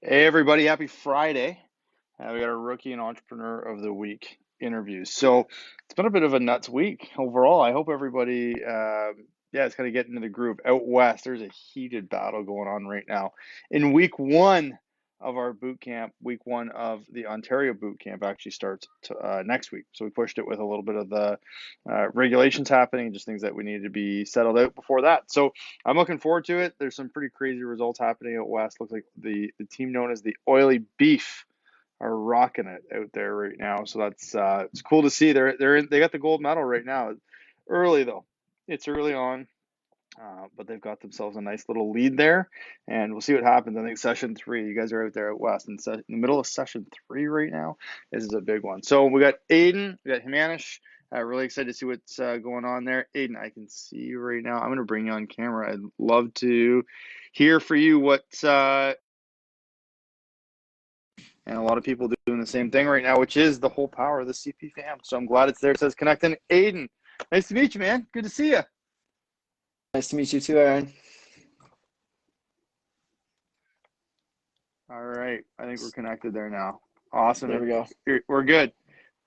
Hey everybody, happy Friday. We got our rookie and entrepreneur of the week interviews. So it's been a bit of a nuts week overall. I hope everybody, is kind of getting into the groove. Out west, there's a heated battle going on right now. In week one of our boot camp, week one of the Ontario boot camp actually starts next week. So we pushed it with a little bit of the regulations happening, just things that we needed to be settled out before that. So I'm looking forward to it. There's some pretty crazy results happening out west. Looks like the team known as the Oily Beef are rocking it out there right now. So that's it's cool to see. They got the gold medal right now. Early though, it's early on, but they've got themselves a nice little lead there, and we'll see what happens. I think session three. You guys are out there at West in the middle of session three right now. This is a big one. So we got Adin, we got Himanish. Really excited to see what's going on there. Adin, I can see you right now. I'm going to bring you on camera. I'd love to hear for you what's and a lot of people doing the same thing right now, which is the whole power of the CP fam. So I'm glad it's there. It says connecting. Adin, nice to meet you, man. Good to see you. Nice to meet you too, Aaron. All right, I think we're connected there now. Awesome. There we go. We're good.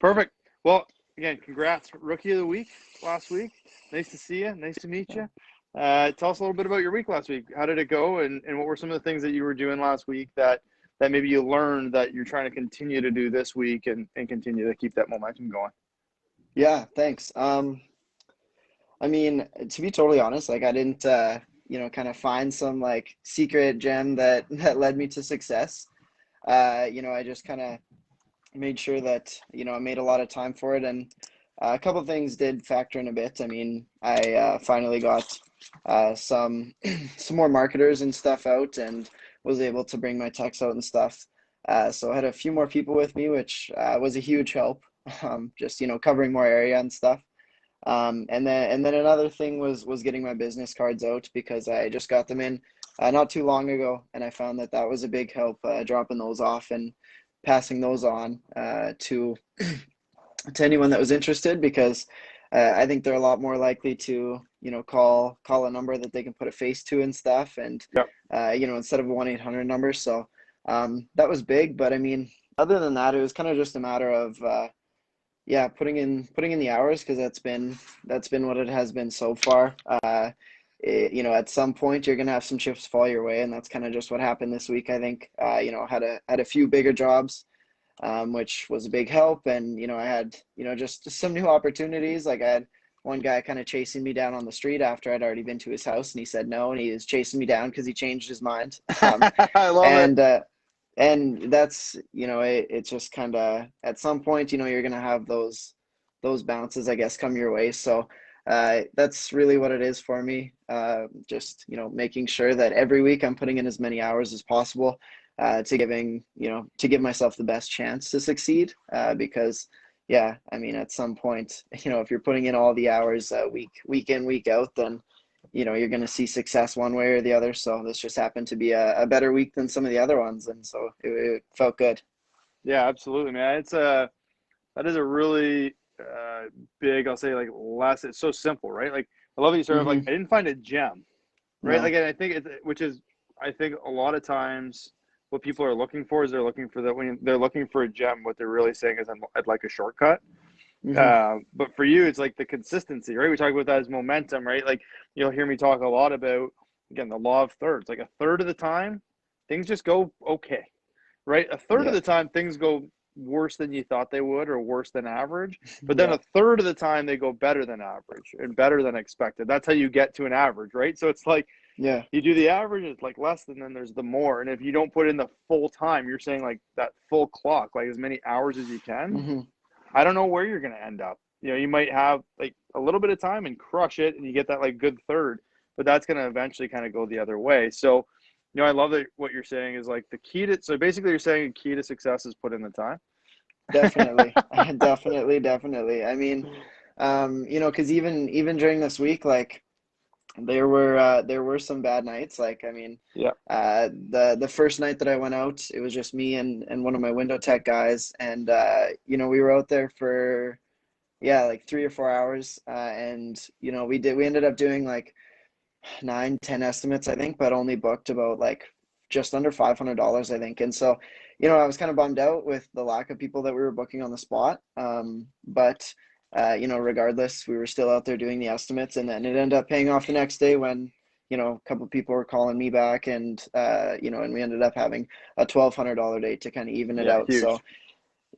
Perfect. Well, again, congrats, rookie of the week last week. Nice to see you. Nice to meet you. Tell us a little bit about your week last week. How did it go, and what were some of the things that you were doing last week that maybe you learned that you're trying to continue to do this week and continue to keep that momentum going? Yeah, thanks. I mean, to be totally honest, like I didn't kind of find some like secret gem that that led me to success. I just kind of made sure that, I made a lot of time for it, and a couple of things did factor in a bit. I mean, I finally got some some more marketers and stuff out, and was able to bring my techs out and stuff. So I had a few more people with me, which was a huge help. Just covering more area and stuff. And then another thing was getting my business cards out, because I just got them in not too long ago, and I found that that was a big help, dropping those off and passing those on to anyone that was interested, because I think they're a lot more likely to call a number that they can put a face to and stuff, and Yep. instead of a 1-800 number. So that was big. But I mean, other than that, it was kind of just a matter of yeah, putting in the hours, because that's been what it has been so far. At some point you're gonna have some chips fall your way, and that's kind of just what happened this week. I think had a few bigger jobs, which was a big help, and I had just some new opportunities. Like I had one guy kind of chasing me down on the street after I'd already been to his house, and he said no, and he was chasing me down because he changed his mind. I love it. And and that's it's just kind of, at some point, you're gonna have those bounces, I guess, come your way. So that's really what it is for me. Just making sure that every week I'm putting in as many hours as possible, to give myself the best chance to succeed. Because yeah, I mean, at some point, if you're putting in all the hours, week in, week out, then you're going to see success one way or the other. So this just happened to be a better week than some of the other ones, and so it felt good. Yeah, absolutely, man. That is a really big, I'll say, like less. It's so simple, right? Like I love that you sort of like Hmm. I didn't find a gem, right? No. Like, and I think which is I think a lot of times what people are looking for is they're looking for that when they're looking for a gem, what they're really saying is I'd like a shortcut. Hmm. But for you, it's like the consistency, right? We talk about that as momentum, right? Like you'll hear me talk a lot about again the law of thirds. Like a third of the time, things just go okay, right? A third of Yeah. the time, things go worse than you thought they would or worse than average. But then Yeah. a third of the time, they go better than average and better than expected. That's how you get to an average, right? So it's like Yeah. you do the average, it's like less, and then there's the more. And if you don't put in the full time, you're saying like that full clock, like as many hours as you can. Hmm. I don't know where you're going to end up. You might have like a little bit of time and crush it, and you get that like good third, but that's going to eventually kind of go the other way. So, I love that what you're saying is like the key to. So basically, you're saying the key to success is put in the time. Definitely. Definitely. I mean, because even during this week, like there were some bad nights. Like, I mean, Yeah. the first night that I went out, it was just me and one of my window tech guys, and we were out there for, yeah, like 3 or 4 hours, and we ended up doing like 9, 10 estimates, I think, but only booked about like just under $500, I think. And so, I was kind of bummed out with the lack of people that we were booking on the spot. But regardless, we were still out there doing the estimates, and then it ended up paying off the next day when, a couple of people were calling me back, and and we ended up having a $1,200 day to kind of even it Yeah, out. So huge.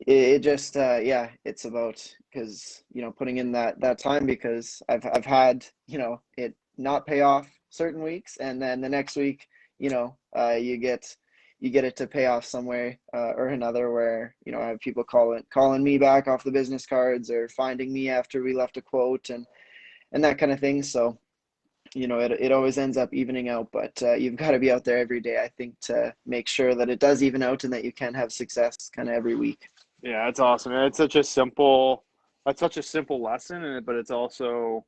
it just yeah, it's about, because putting in that time, because I've had it not pay off certain weeks, and then the next week you get it to pay off some way or another, where I have people calling me back off the business cards, or finding me after we left a quote, and that kind of thing. So it always ends up evening out, but you've got to be out there every day, I think, to make sure that it does even out and that you can have success kind of every week. Yeah, it's awesome. And that's such a simple lesson, and but it's also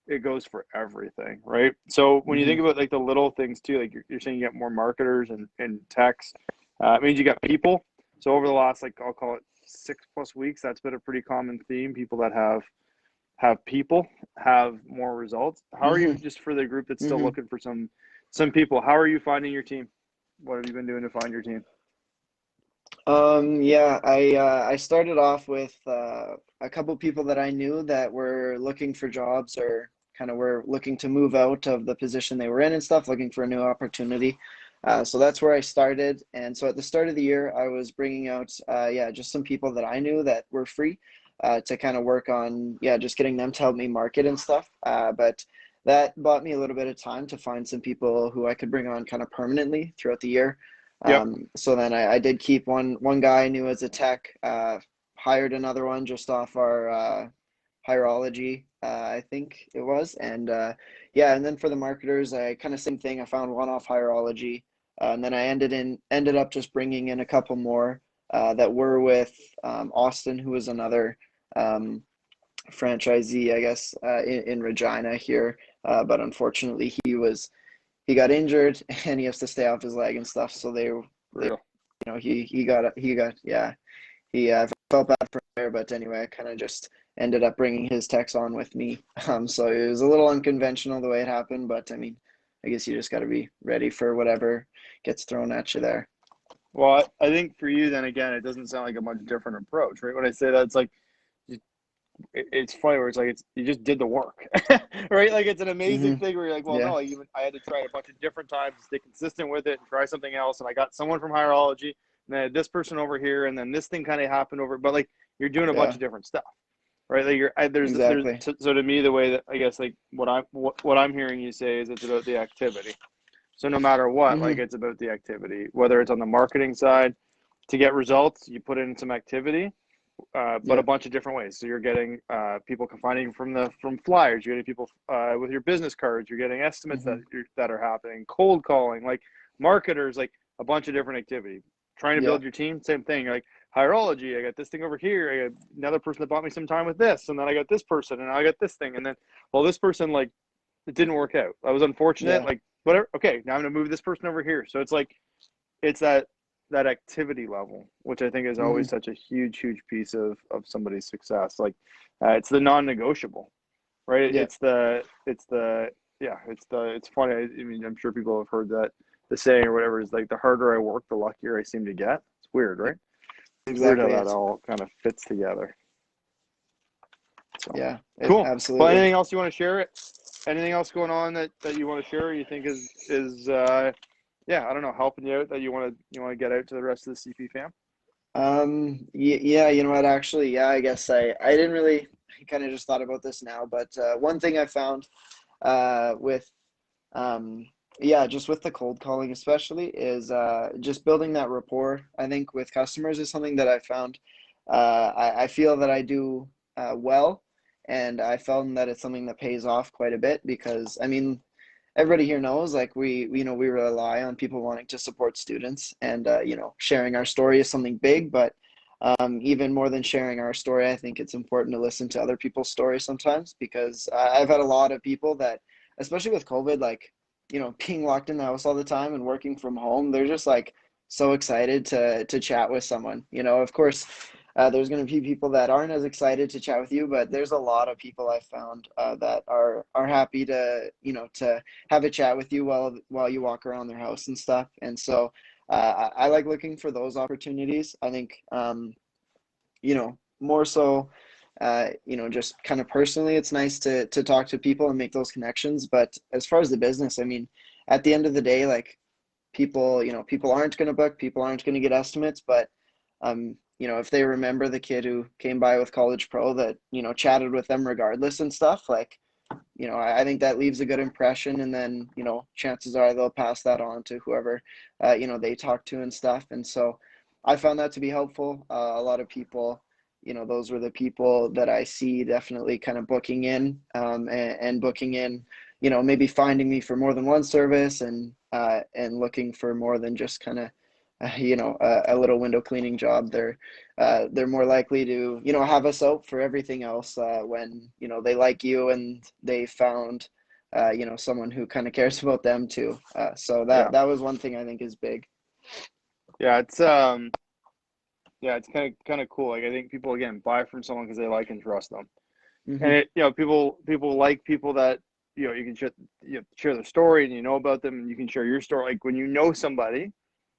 it goes for everything, right? So when you Hmm. think about like the little things too, like you're saying you get more marketers and techs, it means you got people. So over the last, like, I'll call it 6+ weeks, that's been a pretty common theme. People that have people have more results. How are Hmm. you, just for the group that's still Hmm. looking for some people? How are you finding your team? What have you been doing to find your team? Yeah, I started off with a couple people that I knew that were looking for jobs, or kind of were looking to move out of the position they were in and stuff, looking for a new opportunity. So that's where I started. And so at the start of the year, I was bringing out, yeah, just some people that I knew that were free to kind of work on, yeah, just getting them to help me market and stuff. But that bought me a little bit of time to find some people who I could bring on kind of permanently throughout the year. Yep. So then I did keep one guy I knew as a tech, hired another one just off our hierology, I think it was. And yeah, and then for the marketers, I kind of same thing. I found one off hierology, and then I ended up just bringing in a couple more that were with Austin, who was another um, franchisee, I guess, in Regina here. But unfortunately, he got injured and he has to stay off his leg and stuff. So they Brutal. he got yeah, he felt bad for there. But anyway, I kind of just ended up bringing his techs on with me. So it was a little unconventional the way it happened, but I mean, I guess you just got to be ready for whatever gets thrown at you there. Well, I think for you, then again, it doesn't sound like a much different approach, right? When I say that, it's like it's funny where it's like you just did the work, right? Like it's an amazing Hmm. thing where you're like, well, Yeah. no, I had to try it a bunch of different times to stay consistent with it and try something else, and I got someone from hierology, and then I had this person over here, and then this thing kind of happened over, but like you're doing a bunch Yeah. of different stuff, right? Like there's Exactly. so to me the way that I guess like what I'm hearing you say is it's about the activity. So no matter what, like Hmm. it's about the activity, whether it's on the marketing side to get results, you put in some activity, but a Yeah. bunch of different ways. So you're getting people finding from flyers. You're getting people with your business cards. You're getting estimates Hmm. that are happening. Cold calling, like marketers, like a bunch of different activity. Trying to Yeah. build your team, same thing. Like hierology, I got this thing over here. I got another person that bought me some time with this, and then I got this person, and I got this thing, and then well, this person like it didn't work out. I was unfortunate. Yeah. Like whatever. Okay, now I'm gonna move this person over here. So it's like it's that activity level, which I think is Hmm. always such a huge piece of somebody's success. Like it's the non-negotiable, right? Yeah. It's the yeah, it's funny. I mean, I'm sure people have heard that the saying or whatever is like the harder I work, the luckier I seem to get. It's weird, right? It's weird how Exactly. that It's all kind of fits together. So yeah. It cool. Well, absolutely. anything else you want to share? It? Anything else going on that you want to share? You think is yeah, I don't know, helping you out that you want to get out to the rest of the CP fam? Yeah, you know what, actually, yeah, I guess I didn't really, I kind of just thought about this now, but one thing I found with um yeah, just with the cold calling especially, is just building that rapport, I think, with customers is something that I found I feel that I do well, and I found that it's something that pays off quite a bit, because I mean, everybody here knows, like, we rely on people wanting to support students, and sharing our story is something big. But even more than sharing our story, I think it's important to listen to other people's stories sometimes, because I've had a lot of people that, especially with COVID, like, being locked in the house all the time and working from home, they're just like so excited to chat with someone. Of course, There's going to be people that aren't as excited to chat with you, but there's a lot of people I found that are happy to to have a chat with you while you walk around their house and stuff. And so I like looking for those opportunities. I think more so, just kind of personally, it's nice to talk to people and make those connections. But as far as the business, I mean, at the end of the day, like people aren't going to book, people aren't going to get estimates, but if they remember the kid who came by with College Pro that, chatted with them regardless and stuff, like, I think that leaves a good impression. And then, chances are they'll pass that on to whoever, they talk to and stuff. And so I found that to be helpful. A lot of people, those were the people that I see definitely kind of booking in, and booking in, maybe finding me for more than one service, and looking for more than just kind of, a little window cleaning job. They're more likely to, have us out for everything else, when, they like you and they found, someone who kind of cares about them too. So that Yeah. that was one thing I think is big. Yeah, it's kind of cool. Like I think people again buy from someone because they like and trust them. And Hmm. people like people that you can share their story and you know about them and you can share your story. Like when you know somebody,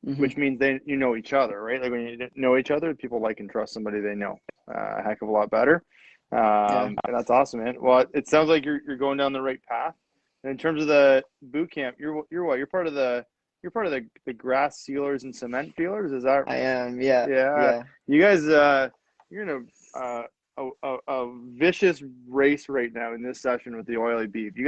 Hmm. which means they know each other, right? Like when you know each other, people like and trust somebody they know a heck of a lot better. Yeah, And that's awesome, man. Well, it sounds like you're going down the right path. And in terms of the boot camp, you're what? You're part of the grass sealers and cement feelers. Is that I am. Yeah, yeah? yeah. You guys, you're in a vicious race right now in this session with the oily beef. Yes. You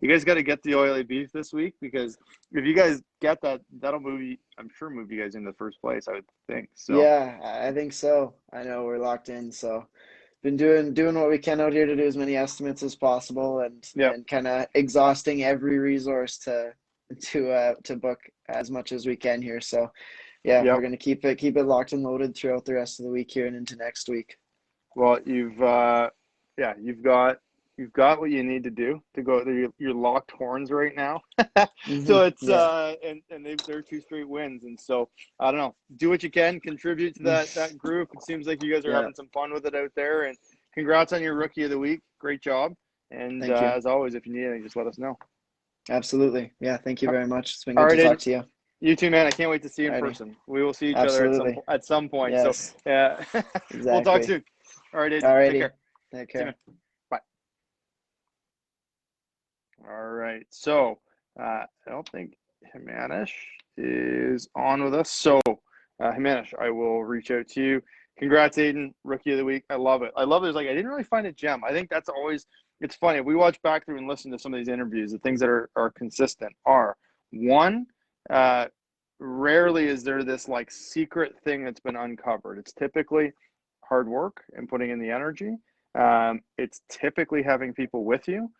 guys got to get the oily beef this week because if you guys get that, that'll move you. I'm sure move you guys into the first place. I would think so. Yeah, I think so. I know we're locked in, so been doing what we can out here to do as many estimates as possible, and Yep. kind of exhausting every resource to book as much as we can here. So yeah, we're Yep. gonna keep it locked and loaded throughout the rest of the week here and into next week. Well, yeah, you've got what you need to do to go. You're locked horns right now. So it's Yeah. and they're two straight wins, and so I don't know. Do what you can, contribute to that group. It seems like you guys are Yeah. having some fun with it out there, and congrats on your rookie of the week. Great job. And Thank you. as always, if you need anything, just let us know. Absolutely. Yeah. Thank you very much. It's been All good to right, talk Adin. to you. You too, man. I can't wait to see you in Alrighty. person. We will see each other Absolutely. at some point. So, Yes. yeah, we'll talk Exactly. soon. All right, Adin. Take Alrighty. care. Take See you, man. care. Bye. All right. So, I don't think Himanish is on with us. So, Himanish, I will reach out to you. Congrats, Aiden, rookie of the week. I love it. I love it. It's like I didn't really find a gem. I think that's always it's funny. If we watch back through and listen to some of these interviews, the things that are consistent are one, uh, rarely is there this like secret thing that's been uncovered. It's typically hard work and putting in the energy. It's typically having people with you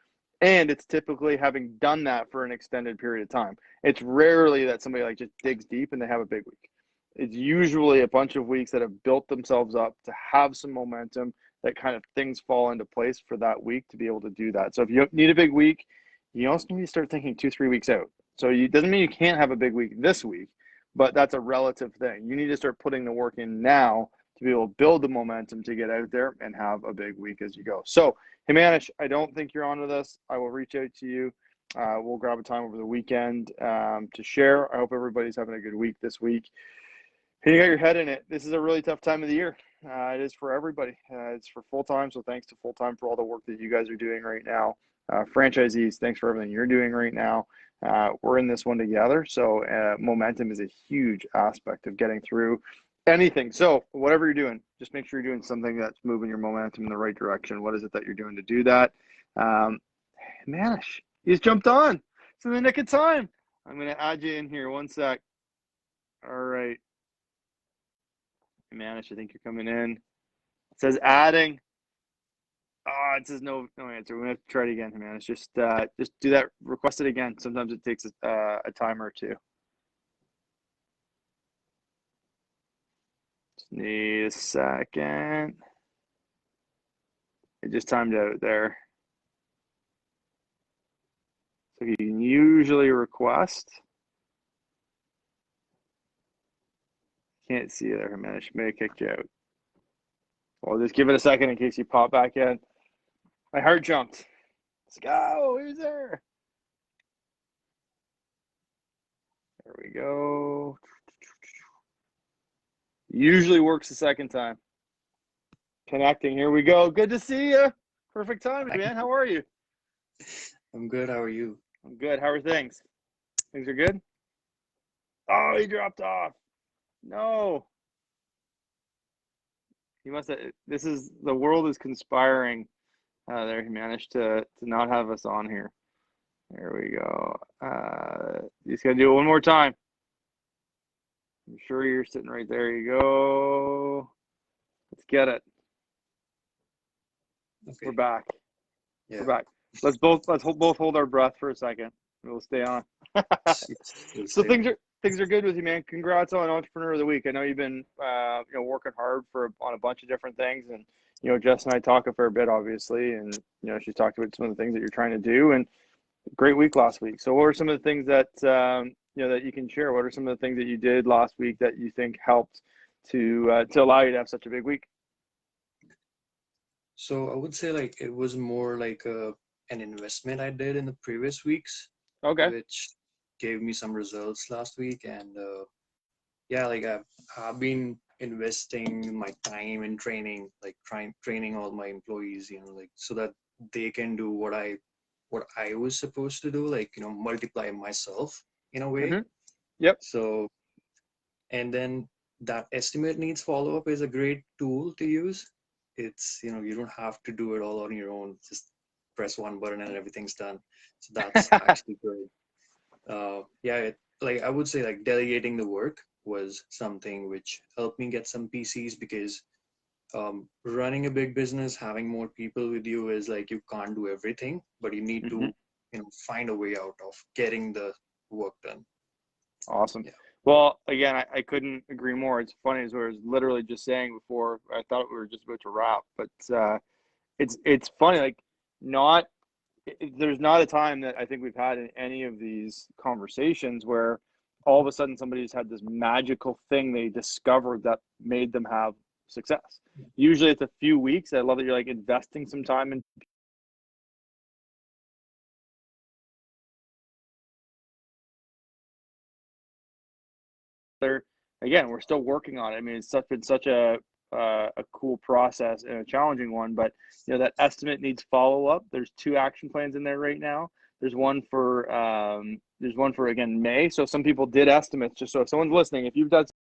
and it's typically having done that for an extended period of time. It's rarely that somebody like just digs deep and they have a big week. It's usually a bunch of weeks that have built themselves up to have some momentum that kind of things fall into place for that week to be able to do that. So if you need a big week, you also need to start thinking 2, 3 weeks out. So it doesn't mean you can't have a big week this week, but that's a relative thing. You need to start putting the work in now to be able to build the momentum to get out there and have a big week as you go. So Himanish, I don't think you're on with us. I will reach out to you. We'll grab a time over the weekend to share. I hope everybody's having a good week this week. Hey, you got your head in it. This is a really tough time of the year. It is for everybody. It's for full time. So thanks to full time for all the work that you guys are doing right now. Franchisees, thanks for everything you're doing right now. We're in this one together. So momentum is a huge aspect of getting through anything. So whatever you're doing, just make sure you're doing something that's moving your momentum in the right direction. What is it that you're doing to do that? Um, Manish, you just jumped on. It's in the nick of time. I'm going to add you in here. One sec. All right. Manish, I think you're coming in. It says adding. Oh, it says no answer. We're gonna have to try it again, Himanish. Just do that. Request it again. Sometimes it takes a time or two. Just need a second. It just timed out there. So you can usually request. Can't see you there, Himanish. May have kicked you out. Well, just give it a second in case you pop back in. My heart jumped. Let's go. Who's there? There we go. Usually works the second time. Connecting. Here we go. Good to see you. Perfect timing, man. How are you? I'm good. How are you? I'm good. How are things? Things are good? Oh, he dropped off. No. He must have. This is the world is conspiring. There, he managed to not have us on here. There we go. He's gonna do it one more time. I'm sure you're sitting right there. You go. Let's get it. Okay. We're back. Yeah. We're back. Let's both hold our breath for a second. We'll stay on. So things are good with you, man. Congrats on Entrepreneur of the Week. I know you've been working hard on a bunch of different things, and Jess and I talk a fair bit, obviously, and she talked about some of the things that you're trying to do, and great week last week. So what are some of the things that that you can share? What are some of the things that you did last week that you think helped to allow you to have such a big week? So I would say like it was more like an investment I did in the previous weeks, Okay. which gave me some results last week. And yeah, like I've been investing my time in training, like training all my employees, like so that they can do what I was supposed to do, like multiply myself in a way. Mm-hmm. Yep. So and then that estimate needs follow-up is a great tool to use. It's you don't have to do it all on your own. Just press one button and everything's done. So that's actually good. Yeah, like I would say like delegating the work was something which helped me get some PCs, because running a big business, having more people with you is like you can't do everything, but you need Mm-hmm. to find a way out of getting the work done. Awesome. Yeah. Well, again, I couldn't agree more. It's funny as I was literally just saying before. I thought we were just about to wrap, but it's funny. Like, not there's not a time that I think we've had in any of these conversations where all of a sudden somebody's had this magical thing they discovered that made them have success. Usually, it's a few weeks. I love that you're like investing some time in. Again, we're still working on it. I mean, been such a cool process and a challenging one, but that estimate needs follow up. There's 2 action plans in there right now. There's one for again May. So some people did estimates. Just so if someone's listening, if you've done